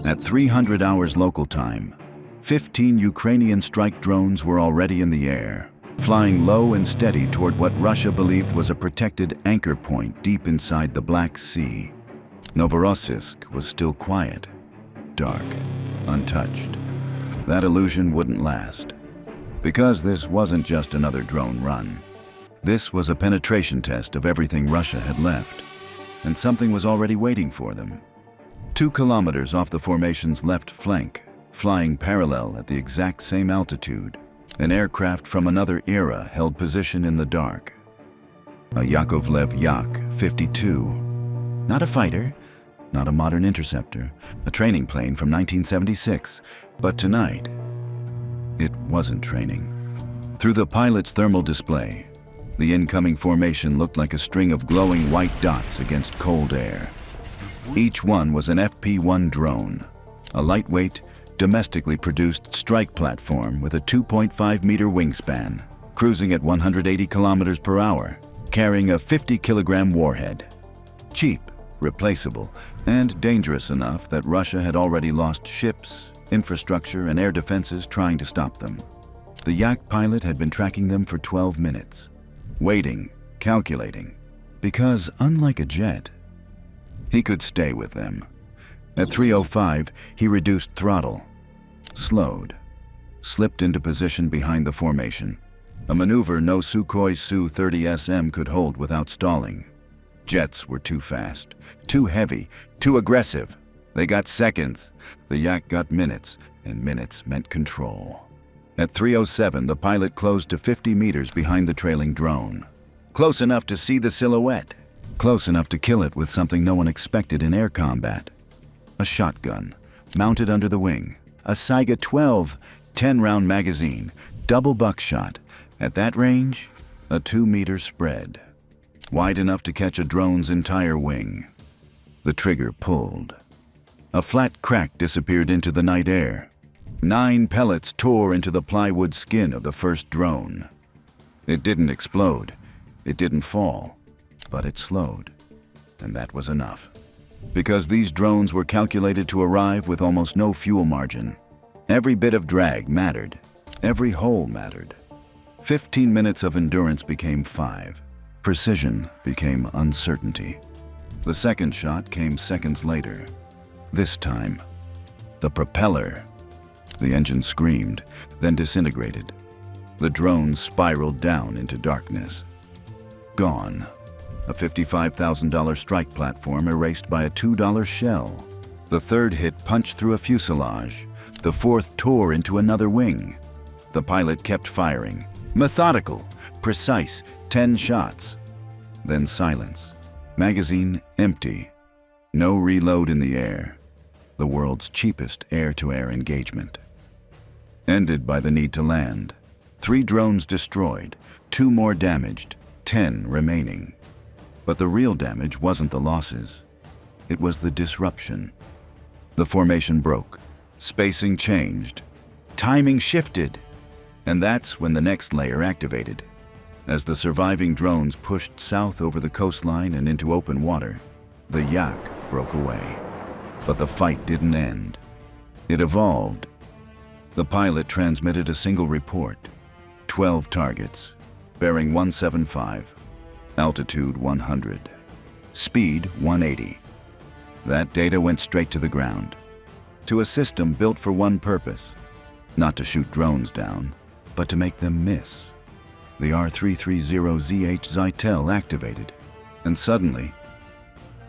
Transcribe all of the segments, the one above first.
At 300 hours local time, 15 Ukrainian strike drones were already in the air, flying low and steady toward what Russia believed was a protected anchor point deep inside the Black Sea. Novorossiysk was still quiet, dark, untouched. That illusion wouldn't last, because this wasn't just another drone run. This was a penetration test of everything Russia had left, and something was already waiting for them. 2 kilometers off the formation's left flank, flying parallel at the exact same altitude, an aircraft from another era held position in the dark. A Yakovlev Yak-52. Not a fighter, not a modern interceptor, a training plane from 1976. But tonight, it wasn't training. Through the pilot's thermal display, the incoming formation looked like a string of glowing white dots against cold air. Each one was an FP-1 drone, a lightweight, domestically produced strike platform with a 2.5-meter wingspan, cruising at 180 kilometers per hour, carrying a 50-kilogram warhead. Cheap, replaceable, and dangerous enough that Russia had already lost ships, infrastructure, and air defenses trying to stop them. The Yak pilot had been tracking them for 12 minutes, waiting, calculating, because unlike a jet, he could stay with them. At 3:05, he reduced throttle, slowed, slipped into position behind the formation, a maneuver no Sukhoi Su-30SM could hold without stalling. Jets were too fast, too heavy, too aggressive. They got seconds. The Yak got minutes, and minutes meant control. At 3:07, the pilot closed to 50 meters behind the trailing drone. Close enough to see the silhouette. Close enough to kill it with something no one expected in air combat. A shotgun, mounted under the wing. A Saiga 12, 10-round magazine, double buckshot. At that range, a 2-meter spread. Wide enough to catch a drone's entire wing. The trigger pulled. A flat crack disappeared into the night air. 9 pellets tore into the plywood skin of the first drone. It didn't explode. It didn't fall. But it slowed, and that was enough. Because these drones were calculated to arrive with almost no fuel margin. Every bit of drag mattered. Every hole mattered. 15 minutes of endurance became 5. Precision became uncertainty. The second shot came seconds later. This time, the propeller. The engine screamed, then disintegrated. The drone spiraled down into darkness. Gone. A $55,000 strike platform erased by a $2 shell. The third hit punched through a fuselage. The fourth tore into another wing. The pilot kept firing. Methodical, precise, 10 shots. Then silence. Magazine empty. No reload in the air. The world's cheapest air-to-air engagement. Ended by the need to land. 3 drones destroyed, 2 more damaged, 10 remaining. But the real damage wasn't the losses. It was the disruption. The formation broke. Spacing changed. Timing shifted. And that's when the next layer activated. As the surviving drones pushed south over the coastline and into open water, the Yak broke away. But the fight didn't end. It evolved. The pilot transmitted a single report. 12 targets, bearing 175. Altitude 100. Speed 180. That data went straight to the ground. To a system built for one purpose. Not to shoot drones down, but to make them miss. The R330ZH Zytel activated. And suddenly,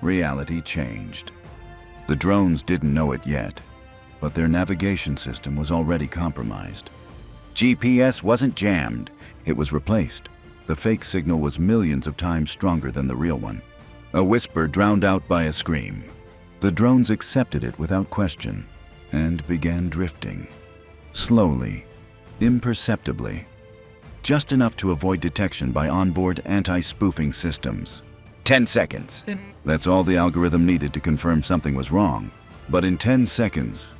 reality changed. The drones didn't know it yet, but their navigation system was already compromised. GPS wasn't jammed, it was replaced. The fake signal was millions of times stronger than the real one. A whisper drowned out by a scream. The drones accepted it without question and began drifting. Slowly, imperceptibly. Just enough to avoid detection by onboard anti-spoofing systems. 10 seconds. That's all the algorithm needed to confirm something was wrong. But in 10 seconds,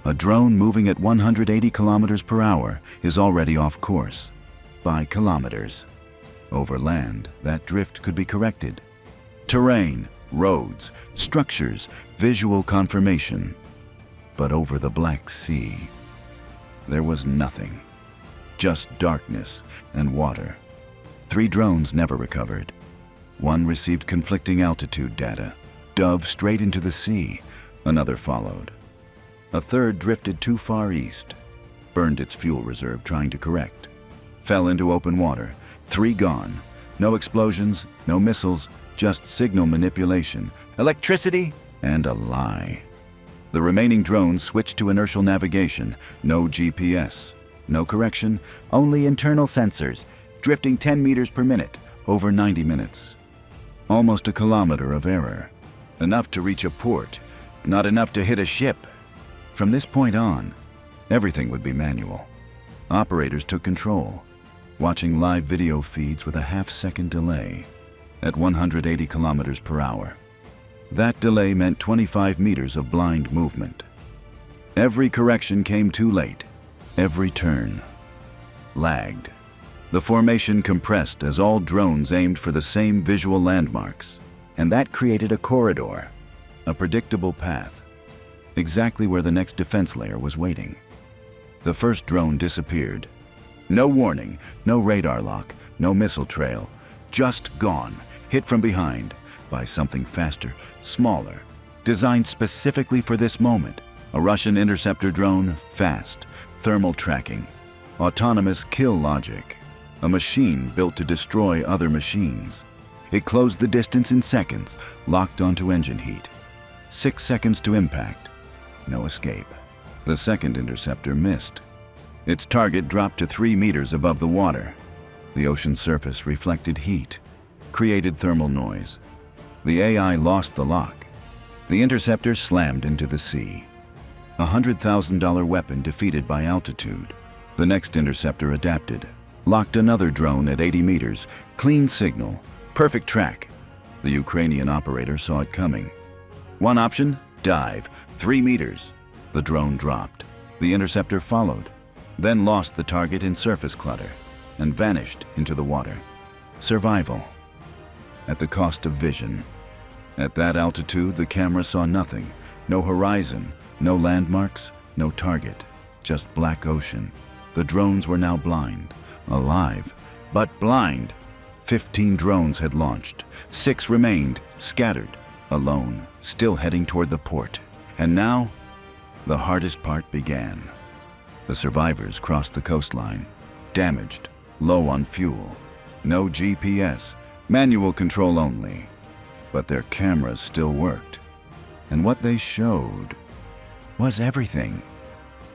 a drone moving at 180 kilometers per hour is already off course. By kilometers. Over land, that drift could be corrected. Terrain, roads, structures, visual confirmation. But over the Black Sea, there was nothing. Just darkness and water. 3 drones never recovered. One received conflicting altitude data, dove straight into the sea. Another followed. A third drifted too far east, burned its fuel reserve trying to correct, fell into open water. 3 gone. No explosions, no missiles, just signal manipulation, electricity, and a lie. The remaining drones switched to inertial navigation. No GPS, no correction, only internal sensors, drifting 10 meters per minute, over 90 minutes. Almost a kilometer of error. Enough to reach a port, not enough to hit a ship. From this point on, everything would be manual. Operators took control, watching live video feeds with a half-second delay at 180 kilometers per hour. That delay meant 25 meters of blind movement. Every correction came too late. Every turn lagged. The formation compressed as all drones aimed for the same visual landmarks, and that created a corridor, a predictable path, exactly where the next defense layer was waiting. The first drone disappeared. No warning, no radar lock, no missile trail, just gone, hit from behind by something faster, smaller, designed specifically for this moment. A Russian interceptor drone, fast, thermal tracking, autonomous kill logic, a machine built to destroy other machines. It closed the distance in seconds, locked onto engine heat. 6 seconds to impact, no escape. The second interceptor missed. Its target dropped to 3 meters above the water. The ocean surface reflected heat, created thermal noise. The AI lost the lock. The interceptor slammed into the sea. A $100,000 weapon defeated by altitude. The next interceptor adapted, locked another drone at 80 meters, clean signal, perfect track. The Ukrainian operator saw it coming. One option, dive, 3 meters. The drone dropped. The interceptor followed, then lost the target in surface clutter and vanished into the water. Survival, at the cost of vision. At that altitude, the camera saw nothing. No horizon, no landmarks, no target, just black ocean. The drones were now blind, alive, but blind. 15 drones had launched. 6 remained, scattered, alone, still heading toward the port. And now, the hardest part began. The survivors crossed the coastline, damaged, low on fuel. No GPS, manual control only. But their cameras still worked. And what they showed was everything.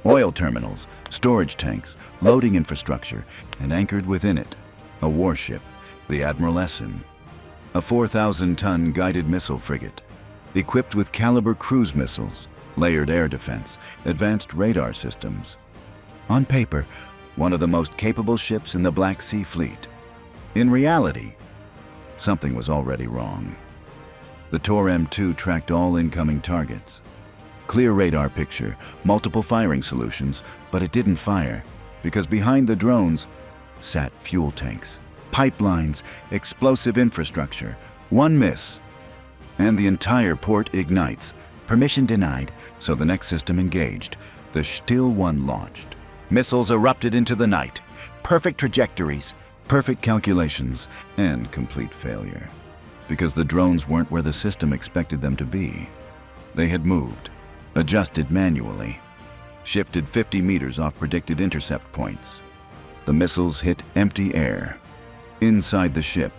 Oil terminals, storage tanks, loading infrastructure, and anchored within it, a warship, the Admiral Essen, a 4,000-ton guided missile frigate, equipped with caliber cruise missiles, layered air defense, advanced radar systems. On paper, one of the most capable ships in the Black Sea Fleet. In reality, something was already wrong. The Tor M2 tracked all incoming targets. Clear radar picture, multiple firing solutions, but it didn't fire because behind the drones sat fuel tanks, pipelines, explosive infrastructure. One miss, and the entire port ignites. Permission denied, so the next system engaged. The Still 1 launched. Missiles erupted into the night. Perfect trajectories, perfect calculations, and complete failure. Because the drones weren't where the system expected them to be. They had moved, adjusted manually, shifted 50 meters off predicted intercept points. The missiles hit empty air. Inside the ship.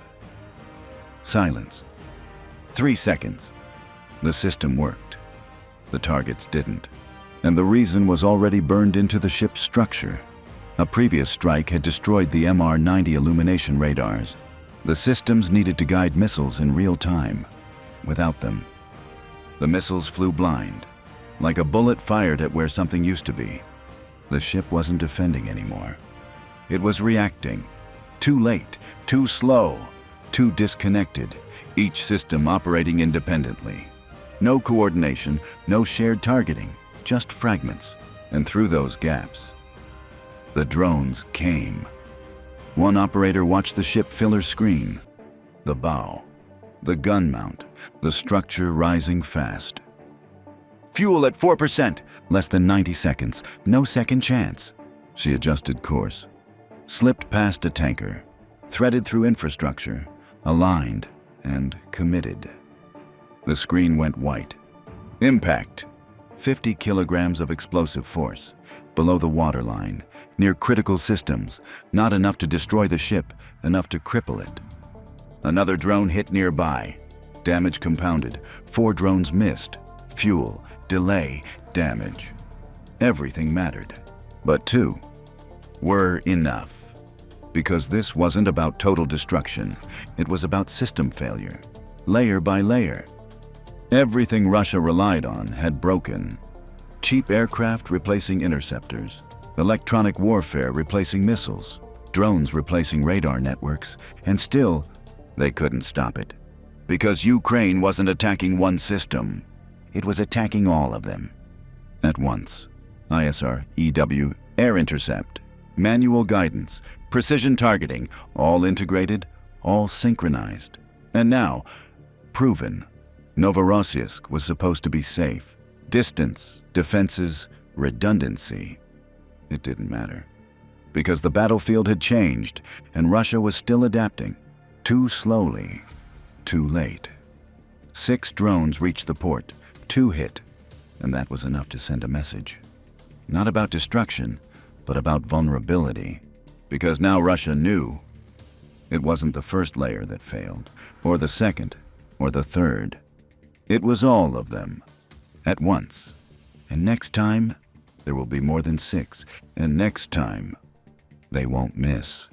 Silence. 3 seconds. The system worked. The targets didn't. And the reason was already burned into the ship's structure. A previous strike had destroyed the MR-90 illumination radars. The systems needed to guide missiles in real time. Without them, the missiles flew blind, like a bullet fired at where something used to be. The ship wasn't defending anymore. It was reacting. Too late, too slow, too disconnected, each system operating independently. No coordination, no shared targeting, just fragments. And through those gaps, the drones came. One operator watched the ship fill her screen. The bow, the gun mount, the structure rising fast. Fuel at 4%. Less than 90 seconds. No second chance. She adjusted course. Slipped past a tanker. Threaded through infrastructure. Aligned and committed. The screen went white. Impact. 50 kilograms of explosive force. Below the waterline. Near critical systems. Not enough to destroy the ship. Enough to cripple it. Another drone hit nearby. Damage compounded. 4 drones missed. Fuel, delay, damage. Everything mattered. But 2 were enough. Because this wasn't about total destruction. It was about system failure. Layer by layer. Everything Russia relied on had broken. Cheap aircraft replacing interceptors. Electronic warfare replacing missiles. Drones replacing radar networks. And still, they couldn't stop it. Because Ukraine wasn't attacking one system. It was attacking all of them. At once. ISR, EW, air intercept, manual guidance, precision targeting, all integrated, all synchronized. And now, proven. Novorossiysk was supposed to be safe. Distance, defenses, redundancy. It didn't matter. Because the battlefield had changed, and Russia was still adapting. Too slowly. Too late. 6 drones reached the port. 2 hit. And that was enough to send a message. Not about destruction, but about vulnerability. Because now Russia knew. It wasn't the first layer that failed, or the second, or the third. It was all of them. At once. And next time, there will be more than 6. And next time, they won't miss.